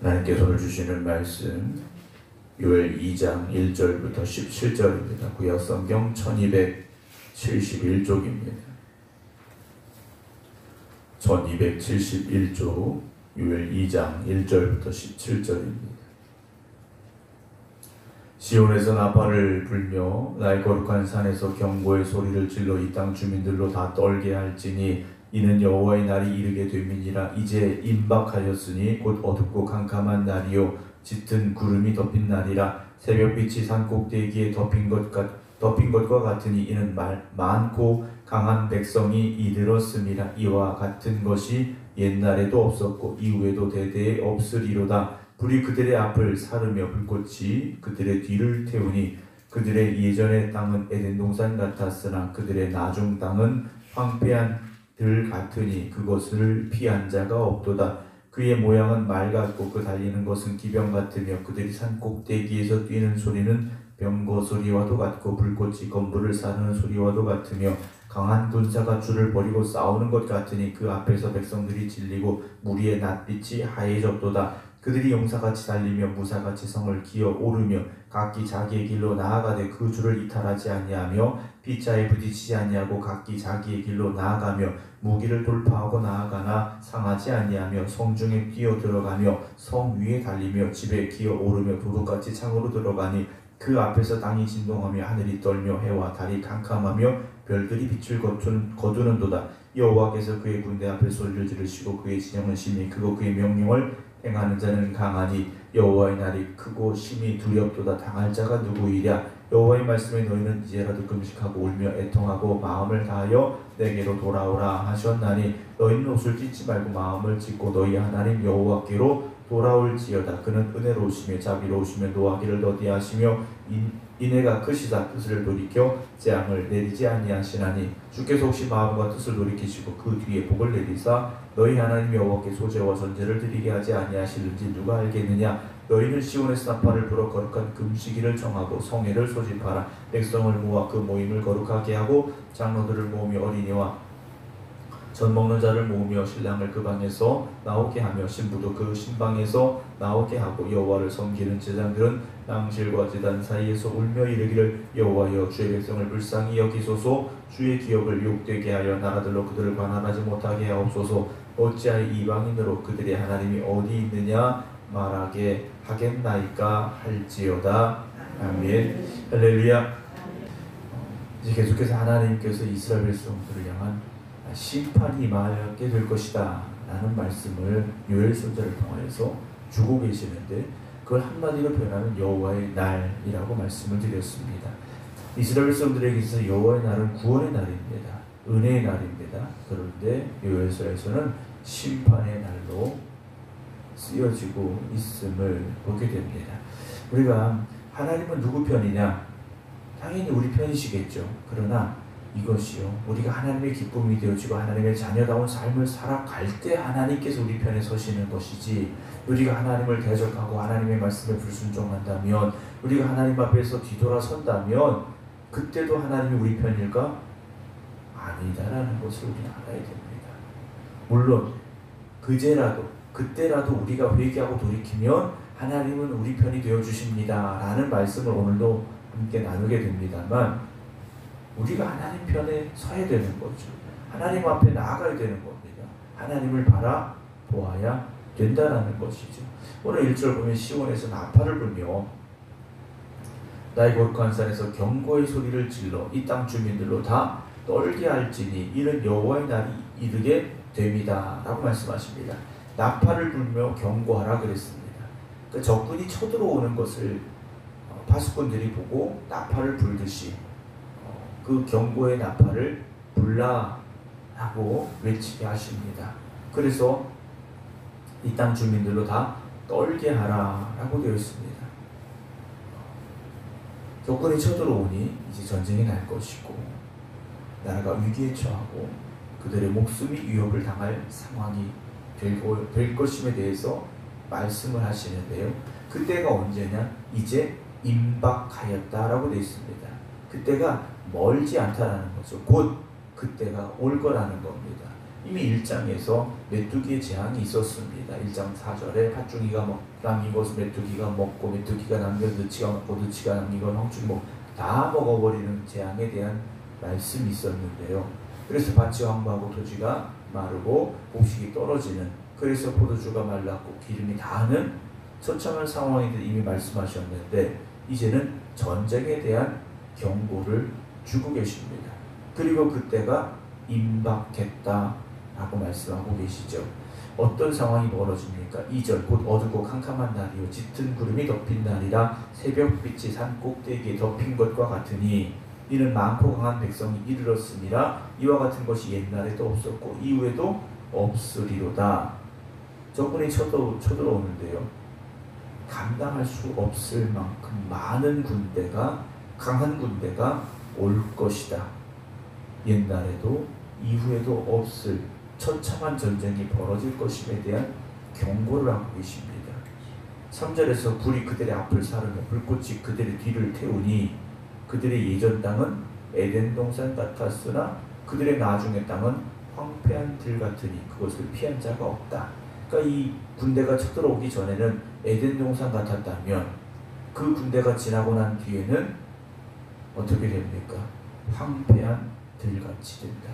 하나님께서 오늘 주시는 말씀 요엘 2장 1절부터 17절입니다. 구약성경 1271쪽입니다. 1271쪽 요엘 2장 1절부터 17절입니다. 시온에서 나팔을 불며 나의 거룩한 산에서 경고의 소리를 질러 이 땅 주민들로 다 떨게 할지니 이는 여호와의 날이 이르게 됨이니라. 이제 임박하였으니 곧 어둡고 캄캄한 날이요 짙은 구름이 덮인 날이라. 새벽빛이 산 꼭대기에 덮인 것과 같으니 이는 많고 강한 백성이 이르렀음이라. 이와 같은 것이 옛날에도 없었고 이후에도 대대에 없으리로다. 불이 그들의 앞을 사르며 불꽃이 그들의 뒤를 태우니 그들의 예전의 땅은 에덴 동산 같았으나 그들의 나중 땅은 황폐한 들 같으니 그것을 피한 자가 없도다. 그의 모양은 말 같고 그 달리는 것은 기병 같으며 그들이 산 꼭대기에서 뛰는 소리는 병거 소리와도 같고 불꽃이 건물을 사르는 소리와도 같으며 강한 군사가 줄을 버리고 싸우는 것 같으니 그 앞에서 백성들이 질리고 무리의 낯빛이 하얘졌도다. 그들이 용사같이 달리며 무사같이 성을 기어 오르며 각기 자기의 길로 나아가되 그 줄을 이탈하지 아니하며 피자에 부딪히지 아니하고 각기 자기의 길로 나아가며 무기를 돌파하고 나아가나 상하지 아니하며 성중에 뛰어 들어가며 성 위에 달리며 집에 기어 오르며 도둑같이 창으로 들어가니 그 앞에서 땅이 진동하며 하늘이 떨며 해와 달이 캄캄하며 별들이 빛을 거두는도다. 여호와께서 그의 군대 앞에 소리를 지르시고 그의 진영은 심히 크고 그의 명령을 행하는 자는 강하니 여호와의 날이 크고 심히 두렵도다. 당할 자가 누구이랴. 여호와의 말씀에 너희는 이제라도 금식하고 울며 애통하고 마음을 다하여 내게로 돌아오라 하셨나니 너희는 옷을 찢지 말고 마음을 찢고 너희 하나님 여호와께로 돌아올지어다. 그는 은혜로우시며 자비로우시며 노하기를 더디하시며 인애가 크시다. 뜻을 돌이켜 재앙을 내리지 아니하시나니 주께서 혹시 마음과 뜻을 돌이키시고 그 뒤에 복을 내리사 너희 하나님 여호와께 소제와 전제를 드리게 하지 아니하실는지 누가 알겠느냐. 너희는 시온에서 나팔을 불어 거룩한 금식일을 정하고 성회를 소집하라. 백성을 모아 그 모임을 거룩하게 하고 장로들을 모으며 어린이와 젖 먹는 자를 모으며 신랑을 그 방에서 나오게 하며 신부도 그 신방에서 나오게 하고 여호와를 섬기는 제사장들은 양실과 제단 사이에서 울며 이르기를 여호와여 주의 백성을 불쌍히 여기소서. 주의 기업을 욕되게 하여 나라들로 그들을 관할하지 못하게 하옵소서. 어찌하여 이방인으로 그들의 하나님이 어디 있느냐 말하게 하겠나이까 할지어다. 아멘. 할렐루야. 이제 계속해서 하나님께서 이스라엘 백성들을 향한 심판이 임하게 될 것이다 라는 말씀을 요엘 선지자를 통해서 주고 계시는데 그걸 한마디로 표현하면 여호와의 날이라고 말씀을 드렸습니다. 이스라엘 백성들에게 있어서 여호와의 날은 구원의 날입니다. 은혜의 날입니다. 그런데 요엘서에서는 심판의 날로 쓰여지고 있음을 보게 됩니다. 우리가 하나님은 누구 편이냐? 당연히 우리 편이시겠죠. 그러나 이것이요 우리가 하나님의 기쁨이 되어지고 하나님의 자녀다운 삶을 살아갈 때 하나님께서 우리 편에 서시는 것이지, 우리가 하나님을 대적하고 하나님의 말씀에 불순종한다면, 우리가 하나님 앞에서 뒤돌아선다면 그때도 하나님이 우리 편일까? 아니다라는 것을 우리는 알아야 됩니다. 물론 그때라도 우리가 회개하고 돌이키면 하나님은 우리 편이 되어주십니다 라는 말씀을 오늘도 함께 나누게 됩니다만, 우리가 하나님 편에 서야 되는 거죠. 하나님 앞에 나아가야 되는 겁니다. 하나님을 바라보아야 된다는 것이죠. 오늘 1절 보면 시온에서 나팔을 불며 나의 거룩한 산에서 경고의 소리를 질러 이 땅 주민들로 다 떨게 할지니 이는 여호와의 날이 이르게 됩니다 라고 말씀하십니다. 나팔을 불며 경고하라 그랬습니다. 그 적군이 쳐들어오는 것을 파수꾼들이 보고 나팔을 불듯이 그 경고의 나팔을 불라라고 외치게 하십니다. 그래서 이 땅 주민들로 다 떨게 하라라고 되어 있습니다. 적군이 쳐들어오니 이제 전쟁이 날 것이고 나라가 위기에 처하고 그들의 목숨이 위협을 당할 상황이 될 것임에 대해서 말씀을 하시는데요. 그때가 언제냐? 이제 임박하였다라고 되어 있습니다. 그때가 멀지 않다라는 거죠. 곧 그때가 올 거라는 겁니다. 이미 1장에서 메뚜기의 재앙이 있었습니다. 1장 4절에 팥중이가 남긴 것을 메뚜기가 먹고 메뚜기가 남겨 느치가 먹고 느치가 남긴 건 황충이 먹고 다 먹어버리는 재앙에 대한 말씀이 있었는데요. 그래서 밭이 황무하고 토지가 마르고 곡식이 떨어지는, 그래서 포도주가 말랐고 기름이 다하는 처참한 상황이들 이미 말씀하셨는데 이제는 전쟁에 대한 경고를 주고 계십니다. 그리고 그때가 임박했다라고 말씀하고 계시죠. 어떤 상황이 벌어집니까? 2절 곧 어둡고 캄캄한 날이요 짙은 구름이 덮인 날이라 새벽빛이 산 꼭대기에 덮인 것과 같으니 이는 많고 강한 백성이 이르렀으니라 이와 같은 것이 옛날에도 없었고 이후에도 없으리로다. 적군이 쳐들어오는데요. 감당할 수 없을 만큼 많은 군대가, 강한 군대가 올 것이다. 옛날에도 이후에도 없을 처참한 전쟁이 벌어질 것임에 대한 경고를 하고 계십니다. 3절에서 불이 그들의 앞을 사르며 불꽃이 그들의 뒤를 태우니 그들의 예전 땅은 에덴 동산 같았으나 그들의 나중의 땅은 황폐한 들 같으니 그것을 피한 자가 없다. 그러니까 이 군대가 쳐들어오기 전에는 에덴 동산 같았다면 그 군대가 지나고 난 뒤에는 어떻게 됩니까? 황폐한 들같이 된다.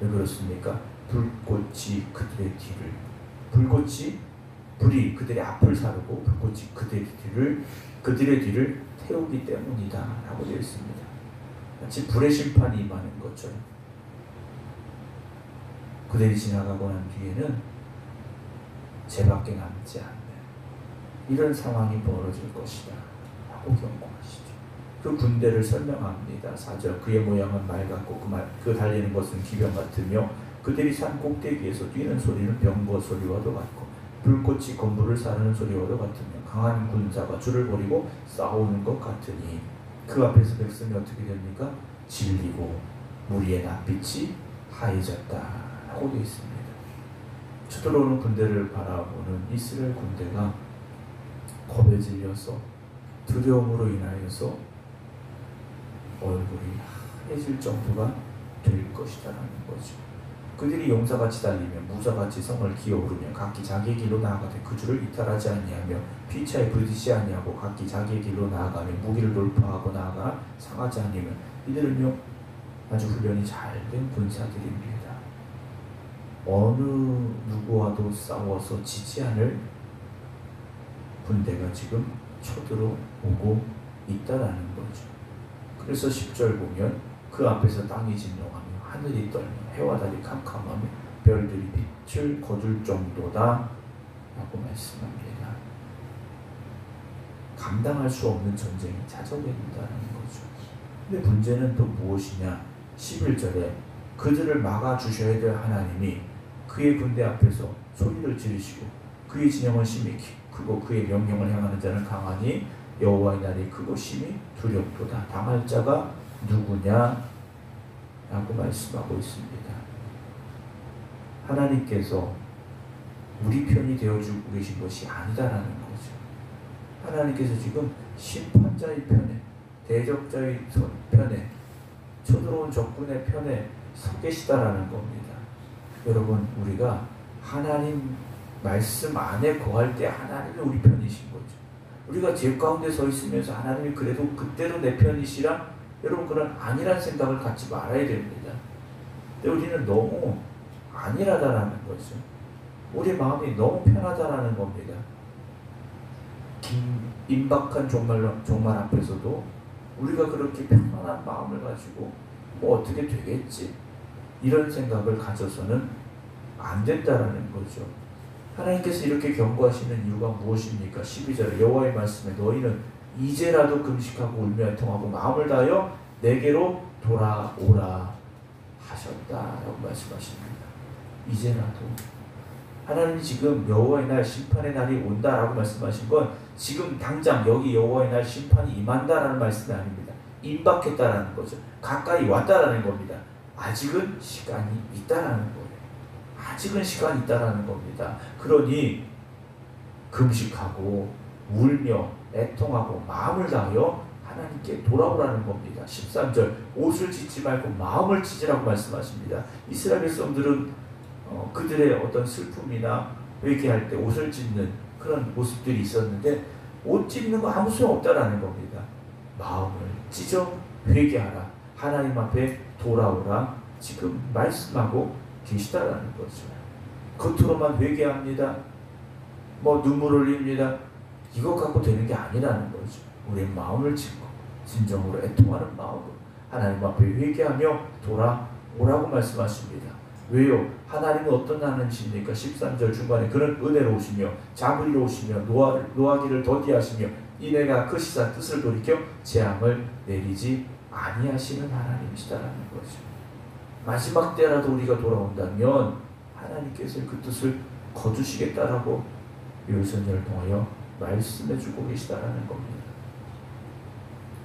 왜 그렇습니까? 불꽃이 그들의 뒤를, 불이 그들의 앞을 사르고 불꽃이 그들의 뒤를 태우기 때문이다 라고 되어 있습니다. 마치 불의 심판이 임하는 것처럼 그들이 지나가고 난 뒤에는 죄밖에 남지 않는 이런 상황이 벌어질 것이다 라고 경고하시죠. 그 군대를 설명합니다. 4절 그의 모양은 말 같고 그 달리는 것은 기병 같으며 그들이 산 꼭대기에서 뛰는 소리는 병거 소리와도 같고 불꽃이 건물을 사르는 소리와도 같으며 강한 군사가 줄을 버리고 싸우는 것 같으니 그 앞에서 백성이 어떻게 됩니까? 질리고 무리의 낯빛이 하얘졌다 라고 되어 있습니다. 쳐들어오는 군대를 바라보는 이스라엘 군대가 겁에 질려서 두려움으로 인하여서 얼굴이 하얘질 정도가 될 것이다라는 거죠. 그들이 용사같이 달리며 무사같이 성을 기어오르며 각기 자기의 길로 나아가되 그 줄을 이탈하지 아니하며 피차에 부딪히지 아니하고 각기 자기의 길로 나아가며 무기를 돌파하고 나아가 상하지 아니하며 이들은요 아주 훈련이 잘된 군사들입니다. 어느 누구와도 싸워서 지지 않을 군대가 지금 쳐들어오고 있다라는 거죠. 그래서 10절 보면 그 앞에서 땅이 진동하며 하늘이 떨며 해와 달이 캄캄하며 별들이 빛을 거둘 정도다 라고 말씀합니다. 감당할 수 없는 전쟁이 찾아오게 된다는 거죠. 근데 문제는 또 무엇이냐? 11절에 그들을 막아주셔야 될 하나님이 그의 군대 앞에서 소리를 지르시고 그의 진영은 심히 크고 그의 명령을 향하는 자는 강하니 여호와의 날이 크고 심히 두렵도다. 당할 자가 누구냐? 라고 말씀하고 있습니다. 하나님께서 우리 편이 되어주고 계신 것이 아니다라는 거죠. 하나님께서 지금 심판자의 편에, 대적자의 편에, 쳐들어온 적군의 편에 서 계시다라는 겁니다. 여러분, 우리가 하나님 말씀 안에 거할 때 하나님이 우리 편이신 거죠. 우리가 죄 가운데 서 있으면서 하나님이 그래도 그때로 내 편이시라? 여러분, 그런 아니란 생각을 갖지 말아야 됩니다. 근데 우리는 너무 아니라다라는 거죠. 우리 마음이 너무 편하다라는 겁니다. 임박한 종말 앞에서도 우리가 그렇게 편안한 마음을 가지고 뭐 어떻게 되겠지 이런 생각을 가져서는 안 된다라는 거죠. 하나님께서 이렇게 경고하시는 이유가 무엇입니까? 12절에 여호와의 말씀에 너희는 이제라도 금식하고 울며 애통하고 마음을 다하여 내게로 돌아오라 하셨다라고 말씀하십니다. 이제라도 하나님이 지금 여호와의 날 심판의 날이 온다라고 말씀하신 건 지금 당장 여기 여호와의 날 심판이 임한다라는 말씀이 아닙니다. 임박했다라는 거죠. 가까이 왔다라는 겁니다. 아직은 시간이 있다라는 거예요. 아직은 시간이 있다라는 겁니다. 그러니 금식하고 울며 애통하고 마음을 다하여 하나님께 돌아오라는 겁니다. 13절 옷을 찢지 말고 마음을 찢으라고 말씀하십니다. 이스라엘 백성들은 그들의 어떤 슬픔이나 회개할 때 옷을 찢는 그런 모습들이 있었는데 옷 찢는 거 아무 소용 없다라는 겁니다. 마음을 찢어 회개하라. 하나님 앞에 돌아오라. 지금 말씀하고 계시다라는 거죠. 겉으로만 회개합니다. 눈물 흘립니다. 이것 갖고 되는 게 아니라는 거죠. 우리의 마음을 찢고 진정으로 애통하는 마음으로 하나님 앞에 회개하며 돌아오라고 말씀하십니다. 왜요? 하나님은 어떤 하나님이십니까? 13절 중간에 그는 은혜로우시며 자비로우시며 노하기를 더디하시며 이내가 크시사 뜻을 돌이켜 재앙을 내리지 아니하시는 하나님이시다라는 거죠. 마지막 때라도 우리가 돌아온다면 하나님께서 그 뜻을 거두시겠다라고 요일선지를 통하여 말씀해주고 계시다라는 겁니다.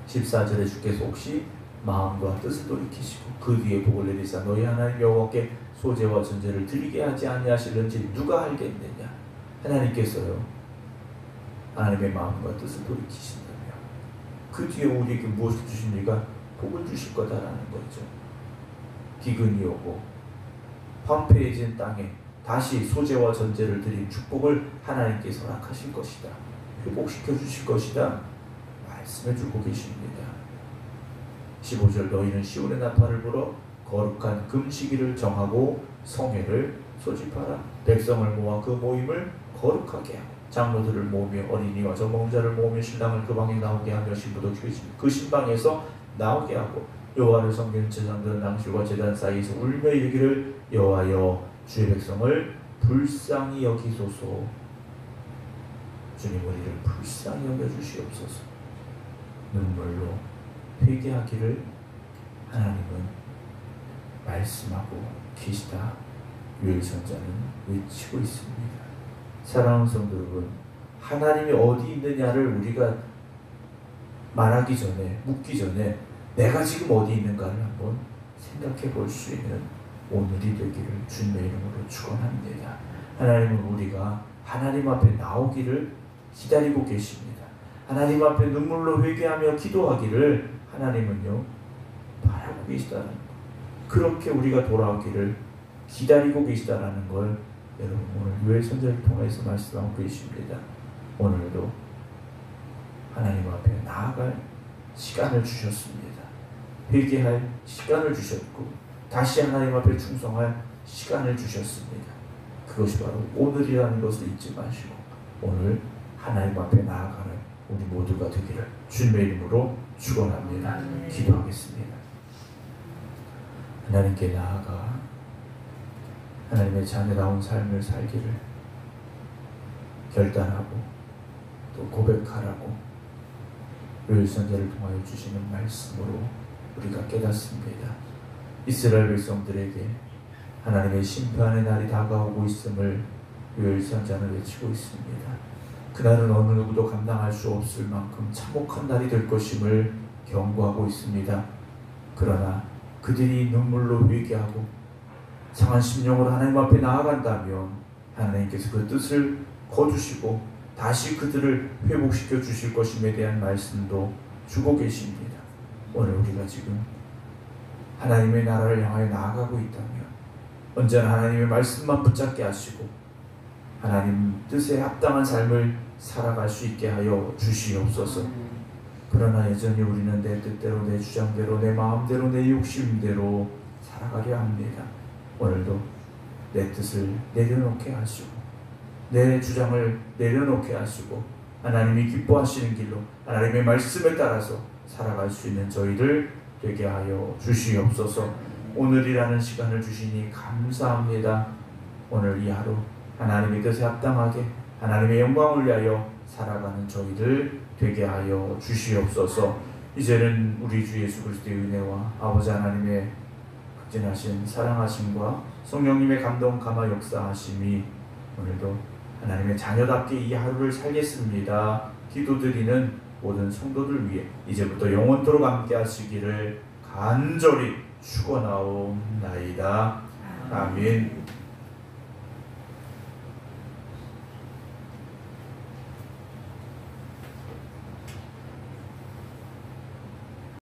14절에 주께서 혹시 마음과 뜻을 돌이키시고 그 뒤에 복을 내리사 너희 하나님 여호와께 소제와 전제를 드리게 하지 아니하실는지 누가 알겠느냐. 하나님께서요 하나님의 마음과 뜻을 돌이키신다며 그 뒤에 우리에게 무엇을 주십니까? 복을 주실 거다라는 거죠. 기근이 오고 황폐해진 땅에 다시 소제와 전제를 드린 축복을 하나님께서 허락하실 것이다. 회복시켜 주실 것이다. 말씀해 주고 계십니다. 15절 너희는 시온의 나팔을 불어 거룩한 금시기를 정하고 성회를 소집하라. 백성을 모아 그 모임을 거룩하게 하고 장로들을 모으며 어린이와 적먹은 자를 모으며 신랑을 그 방에 나오게 하며 신부도 그 신방에서 나오게 하고 여호와를 섬기는 제사장들은 낭실과 제단 사이에서 울며 이르기를 여호와여 주의 백성을 불쌍히 여기소서. 주님 우리를 불쌍히 여겨주시옵소서. 눈물로 회개하기를 하나님은 말씀하고 계시다. 요일선자는 외치고 있습니다. 사랑하는 성도 여러분, 하나님이 어디 있느냐를 우리가 말하기 전에 묻기 전에 내가 지금 어디 있는가를 한번 생각해 볼 수 있는 오늘이 되기를 주님의 이름으로 축원합니다. 하나님은 우리가 하나님 앞에 나오기를 기다리고 계십니다. 하나님 앞에 눈물로 회개하며 기도하기를 하나님은요 바라고 계시다는 것. 그렇게 우리가 돌아오기를 기다리고 계시다라는 걸 여러분 오늘 요일선지를 통해서 말씀하고 계십니다. 오늘도 하나님 앞에 나아갈 시간을 주셨습니다. 회개할 시간을 주셨고 다시 하나님 앞에 충성할 시간을 주셨습니다. 그것이 바로 오늘이라는 것을 잊지 마시고 오늘 하나님 앞에 나아가는 우리 모두가 되기를 주님의 이름으로 축원합니다. 기도하겠습니다. 하나님께 나아가 하나님의 자녀다운 삶을 살기를 결단하고 또 고백하라고 요일선지를 통하여 주시는 말씀으로 우리가 깨닫습니다. 이스라엘 백성들에게 하나님의 심판의 날이 다가오고 있음을 요일선지는 외치고 있습니다. 그날은 어느 누구도 감당할 수 없을 만큼 참혹한 날이 될 것임을 경고하고 있습니다. 그러나 그들이 눈물로 회개하고 상한 심령으로 하나님 앞에 나아간다면 하나님께서 그 뜻을 거두시고 다시 그들을 회복시켜 주실 것임에 대한 말씀도 주고 계십니다. 오늘 우리가 지금 하나님의 나라를 향하여 나아가고 있다면 언제나 하나님의 말씀만 붙잡게 하시고 하나님 뜻에 합당한 삶을 살아갈 수 있게 하여 주시옵소서. 그러나 여전히 우리는 내 뜻대로 내 주장대로 내 마음대로 내 욕심대로 살아가려 합니다. 오늘도 내 뜻을 내려놓게 하시고 내 주장을 내려놓게 하시고 하나님이 기뻐하시는 길로 하나님의 말씀에 따라서 살아갈 수 있는 저희들 되게 하여 주시옵소서. 오늘이라는 시간을 주시니 감사합니다. 오늘 이 하루 하나님의 뜻에 합당하게 하나님의 영광을 위하여 살아가는 저희들 되게 하여 주시옵소서. 이제는 우리 주 예수 그리스도의 은혜와 아버지 하나님의 극진하신 사랑하심과 성령님의 감동 감화 역사하심이 오늘도 하나님의 자녀답게 이 하루를 살겠습니다. 기도드리는 모든 성도들 위해 이제부터 영원토록 함께 하시기를 간절히 축원하옵나이다. 아멘.